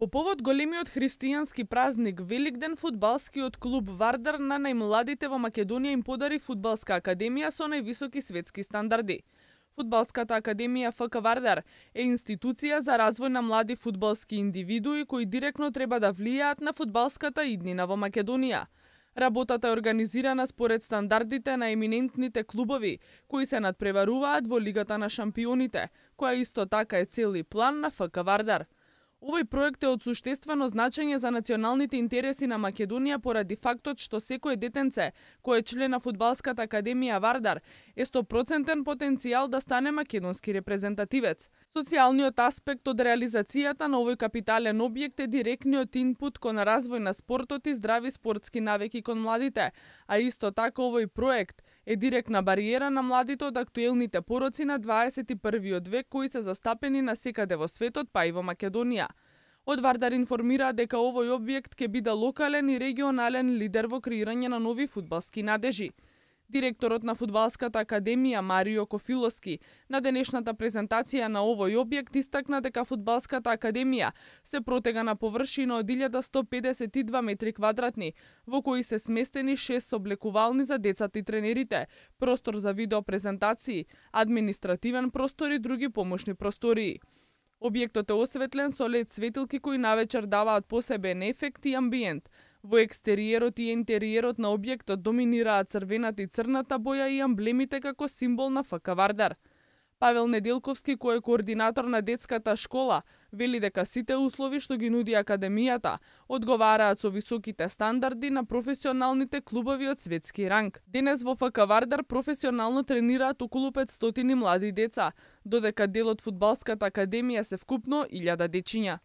По повод големиот христијански празник Великден, фудбалскиот клуб Вардар на најмладите во Македонија им подари фудбалска академија со највисоки светски стандарди. Фудбалската академија ФК Вардар е институција за развој на млади фудбалски индивидуи кои директно треба да влијаат на фудбалската иднина во Македонија. Работата е организирана според стандардите на еминентните клубови, кои се надпреваруваат во Лигата на шампионите, која исто така е цел и план на ФК Вардар. Овој проект е од суштествено значење за националните интереси на Македонија поради фактот што секој детенце кој е член на фудбалската академија Вардар е 100% потенцијал да стане македонски репрезентативец. Социјалниот аспект од реализацијата на овој капитален објект е директниот инпут кон развој на спортот и здрави спортски навики кон младите, а исто така овој проект е директна бариера на младите од актуелните пороци на 21 век кои се застапени насекаде во светот, па и во Македонија. Од Вардар информира дека овој објект ќе биде локален и регионален лидер во креирање на нови фудбалски надежи. Директорот на фудбалската академија Марио Кофилоски на денешната презентација на овој објект истакна дека фудбалската академија се протега на површина од 1152 метри квадратни, во кои се сместени 6 соблекувални за децата и тренерите, простор за видеопрезентации, административен простор и други помошни простории. Објектот е осветлен со LED светилки кои навечер даваат посебен ефект и амбиент. Во екстериерот и интериерот на објектот доминираат црвената и црната боја и амблемите како символ на ФК Вардар. Павел Неделковски, кој е координатор на детската школа, вели дека сите услови што ги нуди академијата одговараат со високите стандарди на професионалните клубови од светски ранг. Денес во ФК Вардар професионално тренираат околу 500 млади деца, додека дел од фудбалската академија се вкупно 1000 дечиња.